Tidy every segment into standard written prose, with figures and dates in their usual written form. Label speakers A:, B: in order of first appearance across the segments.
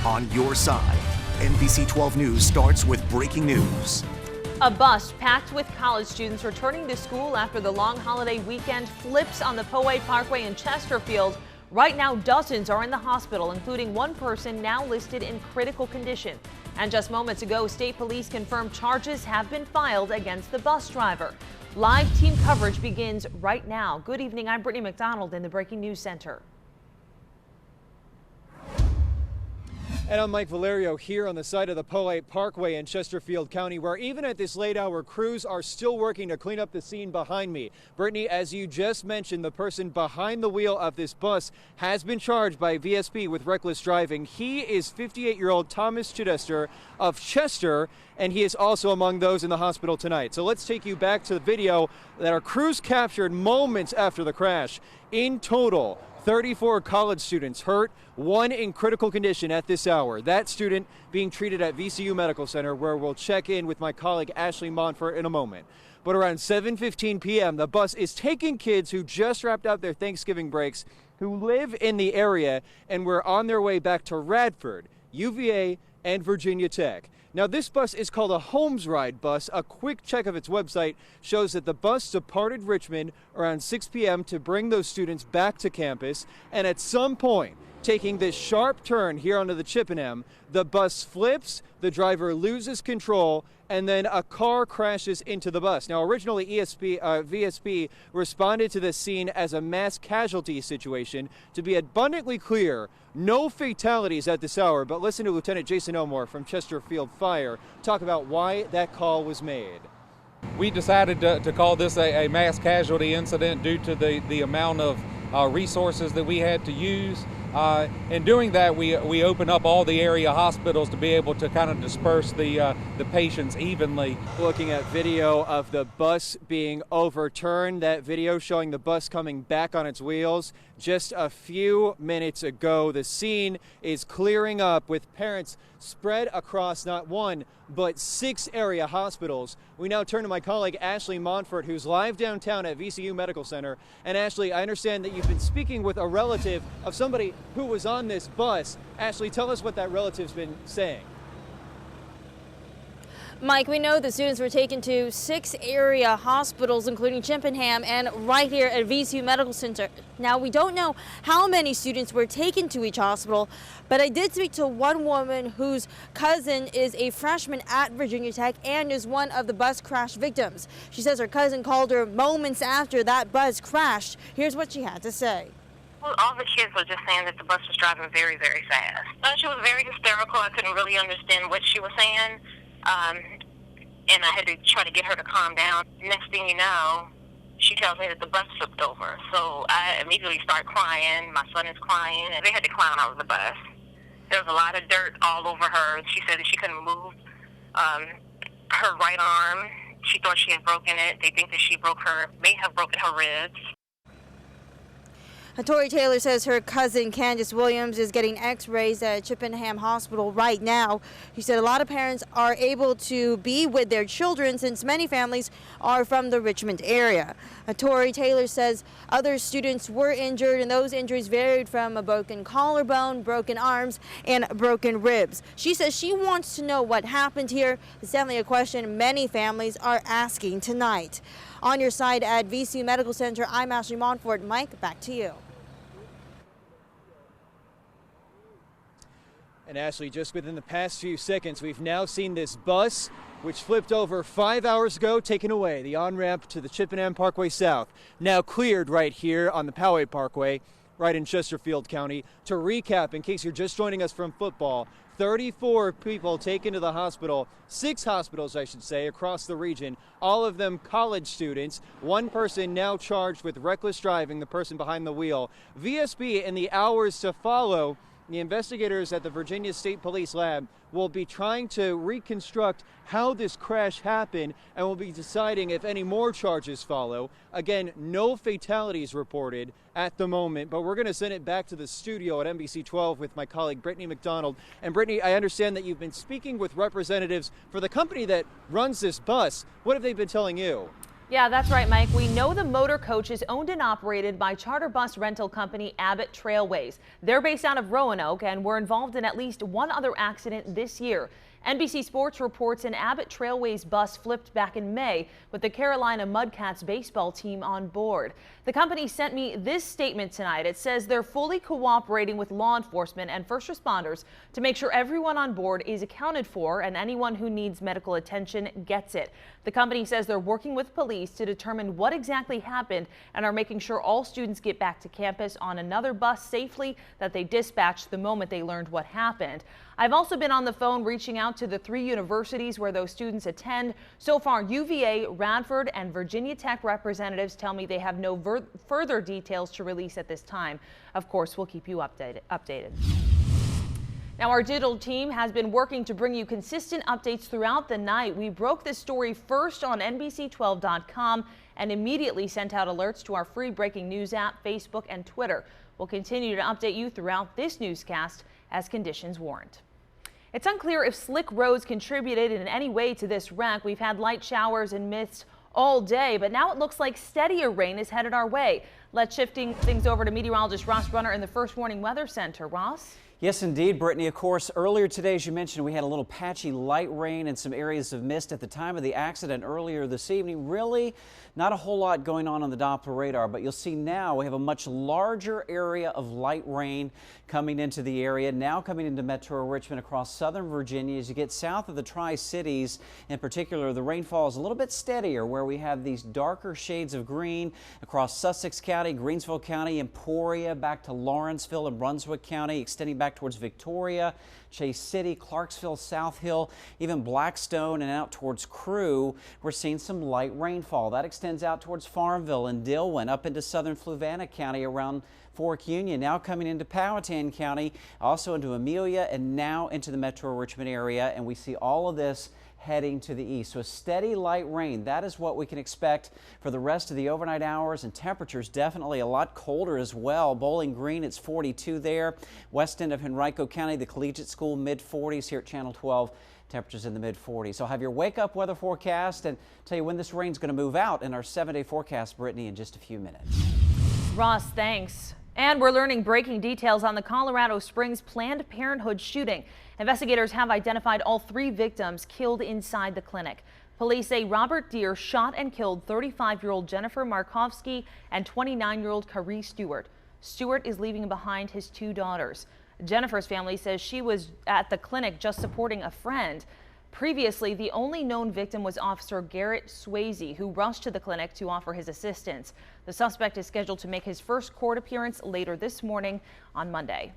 A: on your side. NBC 12 News starts with breaking news.
B: A bus packed with college students returning to school after the long holiday weekend flips on the Poway Parkway in Chesterfield. Right now, dozens are in the hospital, including one person now listed in critical condition. And just moments ago, state police confirmed charges have been filed against the bus driver. Live team coverage begins right now. Good evening, I'm Brittany McDonald in the Breaking News Center.
C: And I'm Mike Valerio here on the side of the Poway Parkway in Chesterfield County, where even at this late hour, crews are still working to clean up the scene behind me. Brittany, as you just mentioned, the person behind the wheel of this bus has been charged by VSP with reckless driving. He is 58-year-old Thomas Chidester of Chester, and he is also among those in the hospital tonight. So let's take you back to the video that our crews captured moments after the crash. In total, 34 college students hurt, one in critical condition at this hour. That student being treated at VCU Medical Center, where we'll check in with my colleague Ashley Montfort in a moment. But around 7:15 p.m., the bus is taking kids who just wrapped up their Thanksgiving breaks, who live in the area, and were on their way back to Radford, UVA, and Virginia Tech. Now, this bus is called a Homes Ride bus. A quick check of its website shows that the bus departed Richmond around 6 p.m. to bring those students back to campus, and at some point, taking this sharp turn here onto the Chippenham, the bus flips, the driver loses control, and then a car crashes into the bus. Now, originally, VSP responded to this scene as a mass casualty situation. To be abundantly clear, no fatalities at this hour, but listen to Lieutenant Jason Elmore from Chesterfield Fire talk about why that call was made.
D: We decided to call this a mass casualty incident due to the amount of resources that we had to use. In doing that, we open up all the area hospitals to be able to kind of disperse the patients evenly.
C: Looking at video of the bus being overturned, that video showing the bus coming back on its wheels just a few minutes ago. The scene is clearing up with parents spread across not one, but 6 area hospitals. We now turn to my colleague Ashley Montfort, who's live downtown at VCU Medical Center. And Ashley, I understand that you've been speaking with a relative of somebody who was on this bus. Ashley, tell us what that relative's been saying.
E: Mike, we know the students were taken to 6 area hospitals, including Chippenham and right here at VCU Medical Center. Now, we don't know how many students were taken to each hospital, but I did speak to one woman whose cousin is a freshman at Virginia Tech and is one of the bus crash victims. She says her cousin called her moments after that bus crashed. Here's what she had to say.
F: Well, all the kids were just saying that the bus was driving very, very fast. She was very hysterical. I couldn't really understand what she was saying. And I had to try to get her to calm down. Next thing you know, she tells me that the bus flipped over. So I immediately start crying. My son is crying, and they had to clown out of the bus. There was a lot of dirt all over her. She said that she couldn't move her right arm. She thought she had broken it. They think that she may have broken her ribs.
E: Tori Taylor says her cousin Candace Williams is getting x-rays at Chippenham Hospital right now. She said a lot of parents are able to be with their children since many families are from the Richmond area. Tori Taylor says other students were injured, and those injuries varied from a broken collarbone, broken arms, and broken ribs. She says she wants to know what happened here. It's definitely a question many families are asking tonight. On your side at VCU Medical Center, I'm Ashley Montfort. Mike, back to you.
C: And Ashley, just within the past few seconds, we've now seen this bus, which flipped over 5 hours ago, taken away. The on-ramp to the Chippenham Parkway South, now cleared right here on the Poway Parkway, right in Chesterfield County. To recap, in case you're just joining us from football, 34 people taken to the hospital, 6 hospitals, I should say, across the region, all of them college students. One person now charged with reckless driving, the person behind the wheel. VSP, in the hours to follow, the investigators at the Virginia State Police Lab will be trying to reconstruct how this crash happened and will be deciding if any more charges follow. Again, no fatalities reported at the moment, but we're going to send it back to the studio at NBC 12 with my colleague Brittany McDonald. And Brittany, I understand that you've been speaking with representatives for the company that runs this bus. What have they been telling you?
B: Yeah, that's right, Mike. We know the motor coach is owned and operated by charter bus rental company Abbott Trailways. They're based out of Roanoke and were involved in at least one other accident this year. NBC Sports reports an Abbott Trailways bus flipped back in May with the Carolina Mudcats baseball team on board. The company sent me this statement tonight. It says they're fully cooperating with law enforcement and first responders to make sure everyone on board is accounted for and anyone who needs medical attention gets it. The company says they're working with police to determine what exactly happened and are making sure all students get back to campus on another bus safely that they dispatched the moment they learned what happened. I've also been on the phone reaching out to the 3 universities where those students attend. So far, UVA, Radford, and Virginia Tech representatives tell me they have no further details to release at this time. Of course, we'll keep you updated. Now, our digital team has been working to bring you consistent updates throughout the night. We broke this story first on NBC12.com and immediately sent out alerts to our free breaking news app, Facebook, and Twitter. We'll continue to update you throughout this newscast as conditions warrant. It's unclear if slick roads contributed in any way to this wreck. We've had light showers and mist all day, but now it looks like steadier rain is headed our way. Let's shifting things over to meteorologist Ross Brunner in the First Warning Weather Center. Ross?
G: Yes, indeed, Brittany. Of course, earlier today, as you mentioned, we had a little patchy light rain and some areas of mist at the time of the accident earlier this evening. Really not a whole lot going on the Doppler radar, but you'll see now we have a much larger area of light rain coming into the area, now coming into Metro Richmond across southern Virginia. As you get south of the Tri-Cities in particular, the rainfall is a little bit steadier where we have these darker shades of green across Sussex County, Greensville County, Emporia, back to Lawrenceville and Brunswick County, extending back towards Victoria, Chase City, Clarksville, South Hill, even Blackstone and out towards Crew. We're seeing some light rainfall. That extends out towards Farmville and Dillwyn, up into southern Fluvanna County around Fork Union, now coming into Powhatan County, also into Amelia, and now into the Metro Richmond area. And we see all of this heading to the east. So a steady light rain, that is what we can expect for the rest of the overnight hours, and temperatures definitely a lot colder as well. Bowling Green, it's 42 there. West end of Henrico County, the Collegiate School, mid-40s. Here at Channel 12, temperatures in the mid-40s. So I'll have your wake-up weather forecast and tell you when this rain's going to move out in our 7-day forecast, Brittany, in just a few minutes.
B: Ross, thanks. And we're learning breaking details on the Colorado Springs Planned Parenthood shooting. Investigators have identified all 3 victims killed inside the clinic. Police say Robert Deere shot and killed 35-year-old Jennifer Markovsky and 29-year-old Carrie Stewart. Stewart is leaving behind his 2 daughters. Jennifer's family says she was at the clinic just supporting a friend. Previously, the only known victim was Officer Garrett Swayze, who rushed to the clinic to offer his assistance. The suspect is scheduled to make his first court appearance later this morning on Monday.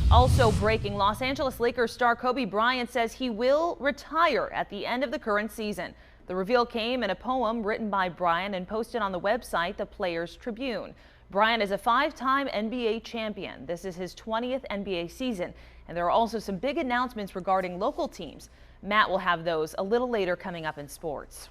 B: Also breaking, Los Angeles Lakers star Kobe Bryant says he will retire at the end of the current season. The reveal came in a poem written by Bryant and posted on the website, the Players Tribune. Bryant is a 5-time NBA champion. This is his 20th NBA season, and there are also some big announcements regarding local teams. Matt will have those a little later coming up in sports.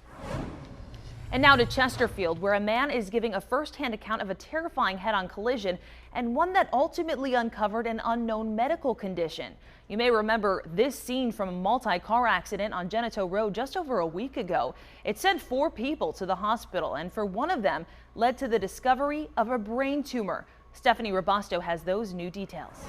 B: And now to Chesterfield, where a man is giving a first-hand account of a terrifying head-on collision and one that ultimately uncovered an unknown medical condition. You may remember this scene from a multi-car accident on Genito Road just over a week ago. It sent 4 people to the hospital, and for one of them led to the discovery of a brain tumor. Stephanie Robusto has those new details.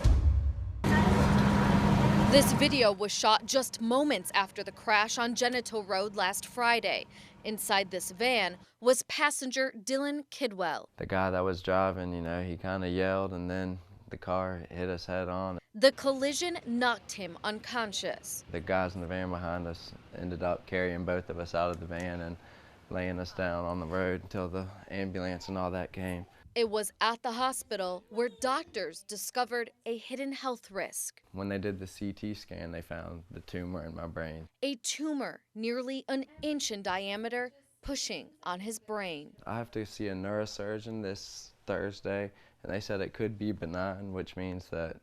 H: This video was shot just moments after the crash on Genito Road last Friday. Inside this van was passenger Dylan Kidwell.
I: The guy that was driving, he kind of yelled, and then the car hit us head on.
H: The collision knocked him unconscious.
I: The guys in the van behind us ended up carrying both of us out of the van and laying us down on the road until the ambulance and all that came.
H: It was at the hospital where doctors discovered a hidden health risk.
I: When they did the CT scan, they found the tumor in my brain.
H: A tumor nearly an inch in diameter pushing on his brain.
I: I have to see a neurosurgeon this Thursday, and they said it could be benign, which means that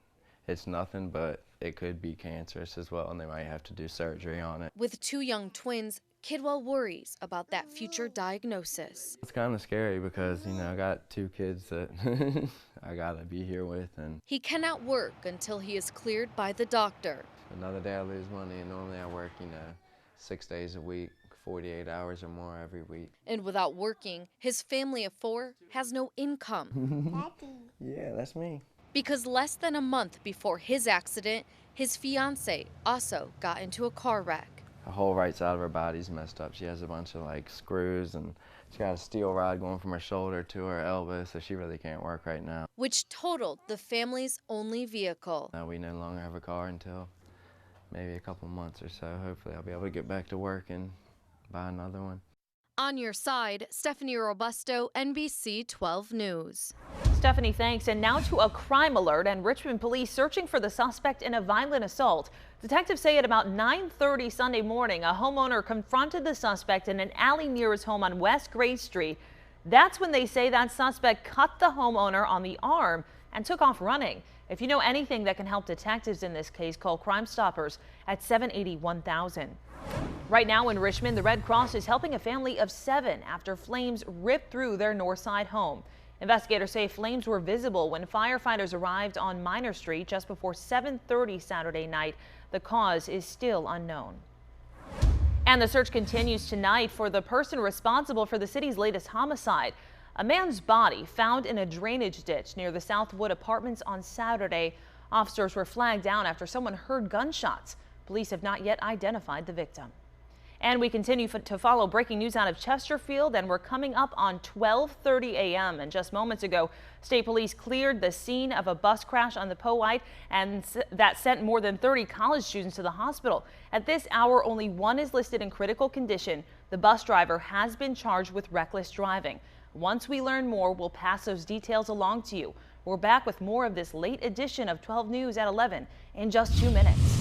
I: it's nothing, but it could be cancerous as well, and they might have to do surgery on it.
H: With 2 young twins, Kidwell worries about that future diagnosis.
I: It's kind of scary because, I got 2 kids that I gotta be here with. And
H: he cannot work until he is cleared by the doctor.
I: Another day I lose money, and normally I work, 6 days a week, 48 hours or more every week.
H: And without working, his family of 4 has no income.
I: Yeah, that's me.
H: Because less than a month before his accident, his fiance also got into a car wreck.
I: The whole right side of her body's messed up. She has a bunch of like screws, and she got a steel rod going from her shoulder to her elbow, so she really can't work right now.
H: Which totaled the family's only vehicle.
I: We no longer have a car until maybe a couple months or so. Hopefully I'll be able to get back to work and buy another one.
H: On your side, Stephanie Robusto, NBC 12 News.
B: Stephanie, thanks. And now to a crime alert, and Richmond police searching for the suspect in a violent assault. Detectives say at about 9:30 Sunday morning, a homeowner confronted the suspect in an alley near his home on West Gray Street. That's when they say that suspect cut the homeowner on the arm and took off running. If you know anything that can help detectives in this case, call Crime Stoppers at 780-1000. Right now in Richmond, the Red Cross is helping a family of 7 after flames ripped through their north side home. Investigators say flames were visible when firefighters arrived on Minor Street just before 7:30 Saturday night. The cause is still unknown. And the search continues tonight for the person responsible for the city's latest homicide. A man's body found in a drainage ditch near the Southwood Apartments on Saturday. Officers were flagged down after someone heard gunshots. Police have not yet identified the victim. And we continue to follow breaking news out of Chesterfield, and we're coming up on 12:30 a.m. And just moments ago, state police cleared the scene of a bus crash on the Powhite, and that sent more than 30 college students to the hospital. At this hour, only one is listed in critical condition. The bus driver has been charged with reckless driving. Once we learn more, we'll pass those details along to you. We're back with more of this late edition of 12 News at 11 in just 2 minutes.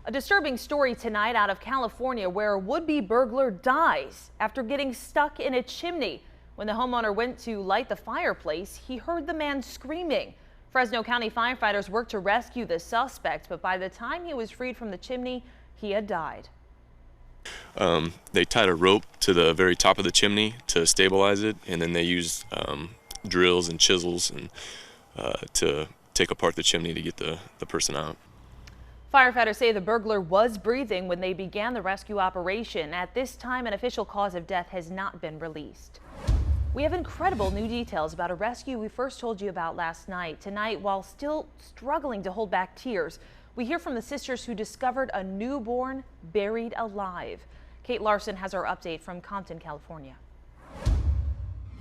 B: A disturbing story tonight out of California, where a would-be burglar dies after getting stuck in a chimney. When the homeowner went to light the fireplace, he heard the man screaming. Fresno County firefighters worked to rescue the suspect, but by the time he was freed from the chimney, he had died.
J: They tied a rope to the very top of the chimney to stabilize it, and then they used drills and chisels and to take apart the chimney to get the person out.
B: Firefighters say the burglar was breathing when they began the rescue operation. At this time, an official cause of death has not been released. We have incredible new details about a rescue we first told you about last night. Tonight, while still struggling to hold back tears, we hear from the sisters who discovered a newborn buried alive. Kate Larson has our update from Compton, California.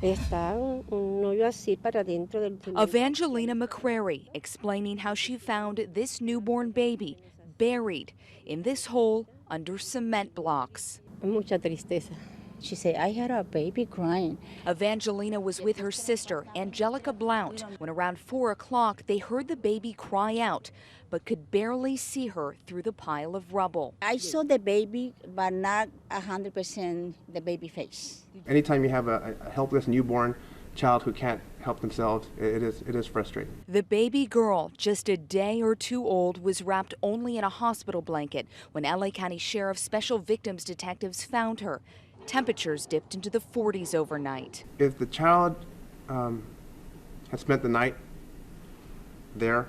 K: Evangelina McCrary explaining how she found this newborn baby buried in this hole under cement blocks.
L: Mucha tristeza. She said, I had a baby crying.
K: Evangelina was with her sister, Angelica Blount, when around 4 o'clock they heard the baby cry out, but could barely see her through the pile of rubble.
L: I saw the baby, but not 100% the baby face.
M: Anytime you have a helpless newborn child who can't help themselves, it is frustrating.
K: The baby girl, just a day or 2 old, was wrapped only in a hospital blanket when LA County Sheriff's Special Victims detectives found her. Temperatures dipped into the 40s overnight.
M: If the child had spent the night there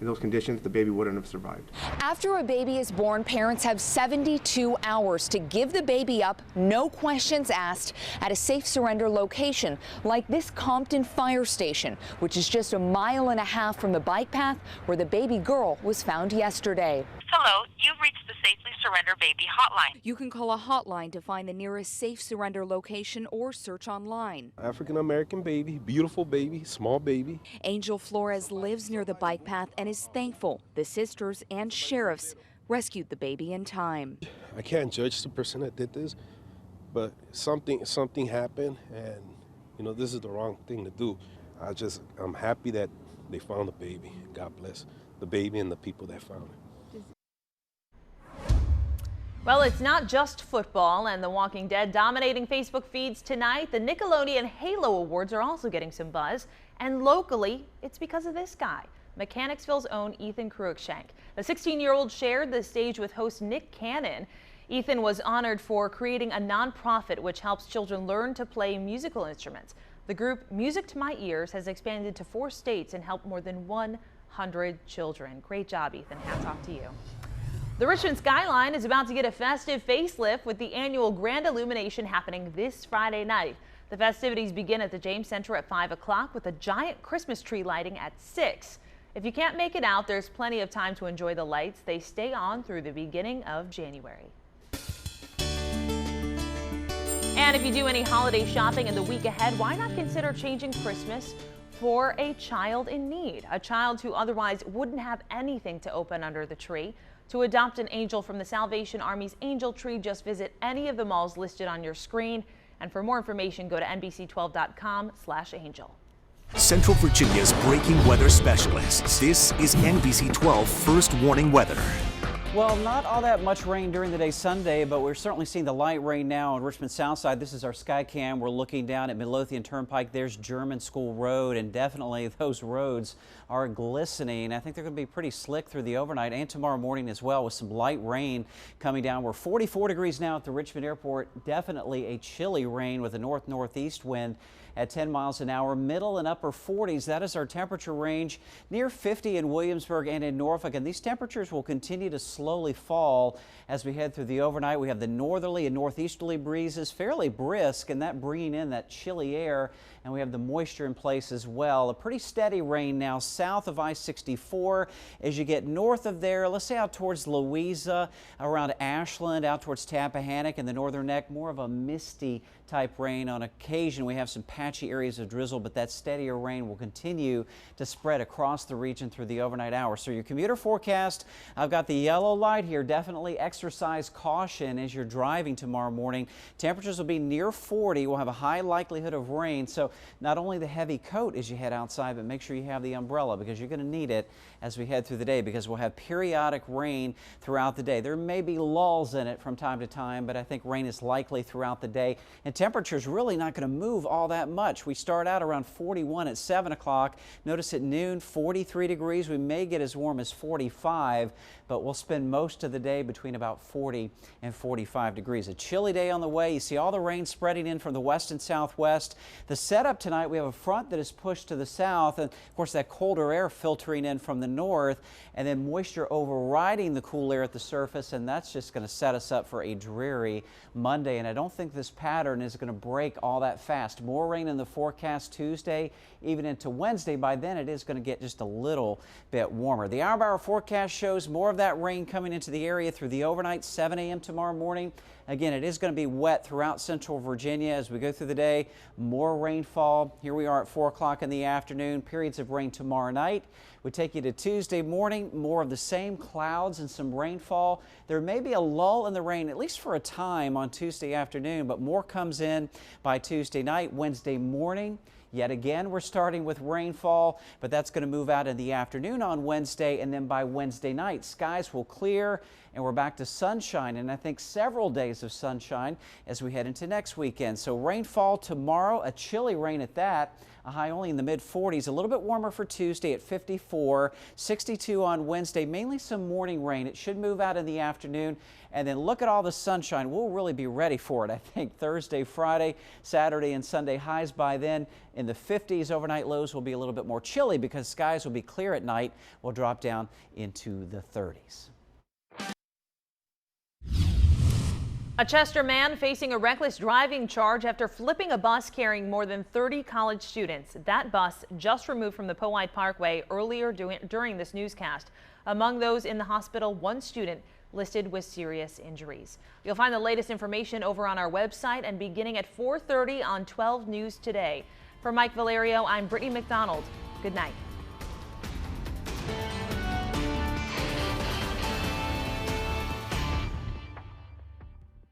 M: in those conditions, the baby wouldn't have survived.
K: After a baby is born, parents have 72 hours to give the baby up, no questions asked, at a safe surrender location like this Compton fire station, which is just 1.5 miles from the bike path where the baby girl was found yesterday.
F: Hello, you've reached the Safely Surrender Baby hotline.
K: You can call a hotline to find the nearest safe surrender location or search online.
N: African-American baby, beautiful baby, small baby.
K: Angel Flores lives near the bike path and is thankful the sisters and sheriffs rescued the baby in time.
N: I can't judge the person that did this, but something happened, and this is the wrong thing to do. I'm happy that they found the baby. God bless the baby and the people that found it.
B: Well, it's not just football and The Walking Dead dominating Facebook feeds tonight. The Nickelodeon Halo Awards are also getting some buzz. And locally, it's because of this guy, Mechanicsville's own Ethan Cruikshank. The 16-year-old shared the stage with host Nick Cannon. Ethan was honored for creating a nonprofit which helps children learn to play musical instruments. The group Music to My Ears has expanded to 4 states and helped more than 1 100 children. Great job, Ethan. Hats off to you. The Richmond skyline is about to get a festive facelift with the annual Grand Illumination happening this Friday night. The festivities begin at the James Center at 5 o'clock with a giant Christmas tree lighting at 6. If you can't make it out, there's plenty of time to enjoy the lights. They stay on through the beginning of January. And if you do any holiday shopping in the week ahead, why not consider changing Christmas for a child in need, a child who otherwise wouldn't have anything to open under the tree. To adopt an angel from the Salvation Army's Angel Tree, just visit any of the malls listed on your screen. And for more information, go to NBC12.com/angel.
A: Central Virginia's breaking weather specialists. This is NBC 12 First Warning Weather.
G: Well, not all that much rain during the day Sunday, but we're certainly seeing the light rain now on Richmond South Side. This is our sky cam. We're looking down at Midlothian Turnpike. There's German School Road, and definitely those roads are glistening. I think they're going to be pretty slick through the overnight and tomorrow morning as well, with some light rain coming down. We're 44 degrees now at the Richmond Airport. Definitely a chilly rain with a north-northeast wind at 10 miles an hour, middle and upper 40s. That is our temperature range, near 50 in Williamsburg and in Norfolk. And these temperatures will continue to slowly fall as we head through the overnight. We have the northerly and northeasterly breezes, fairly brisk, and that bringing in that chilly air. And we have the moisture in place as well. A pretty steady rain now south of I-64. As you get north of there, let's say out towards Louisa, around Ashland, out towards Tappahannock and the northern neck, more of a misty type rain. On occasion, we have some patchy areas of drizzle, but that steadier rain will continue to spread across the region through the overnight hours. So your commuter forecast, I've got the yellow light here. Definitely exercise caution as you're driving tomorrow morning. Temperatures will be near 40. We'll have a high likelihood of rain. So not only the heavy coat as you head outside, but make sure you have the umbrella, because you're going to need it as we head through the day, because we'll have periodic rain throughout the day. There may be lulls in it from time to time, but I think rain is likely throughout the day. And temperatures really not going to move all that much. We start out around 41 at 7 o'clock. Notice at noon, 43 degrees. We may get as warm as 45, but we'll spend most of the day between about 40 and 45 degrees. A chilly day on the way. You see all the rain spreading in from the west and southwest. The setup tonight, we have a front that is pushed to the south, and of course that colder air filtering in from the north, and then moisture overriding the cool air at the surface, and that's just going to set us up for a dreary Monday. And I don't think this pattern is going to break all that fast. More rain in the forecast Tuesday, even into Wednesday. By then it is going to get just a little bit warmer. The hour-by-hour forecast shows more of that rain coming into the area through the overnight, 7 a.m. tomorrow morning. Again, it is going to be wet throughout central Virginia as we go through the day. More rainfall. Here we are at 4 o'clock in the afternoon. Periods of rain tomorrow night. We take you to Tuesday morning. More of the same clouds and some rainfall. There may be a lull in the rain, at least for a time, on Tuesday afternoon, but more comes in by Tuesday night. Wednesday morning, yet again, we're starting with rainfall, but that's going to move out in the afternoon on Wednesday, and then by Wednesday night, skies will clear and we're back to sunshine, and I think several days of sunshine as we head into next weekend. So rainfall tomorrow, a chilly rain at that, a high only in the mid-40s, a little bit warmer for Tuesday at 54, 62 on Wednesday, mainly some morning rain. It should move out in the afternoon, and then look at all the sunshine. We'll really be ready for it, I think, Thursday, Friday, Saturday, and Sunday. Highs by then in the 50s. Overnight lows will be a little bit more chilly because skies will be clear at night. We'll drop down into the 30s.
B: A Chester man facing a reckless driving charge after flipping a bus carrying more than 30 college students. That bus just removed from the Powhite Parkway earlier during this newscast. Among those in the hospital, one student listed with serious injuries. You'll find the latest information over on our website and beginning at 4:30 on 12 News Today. For Mike Valerio, I'm Brittany McDonald. Good night.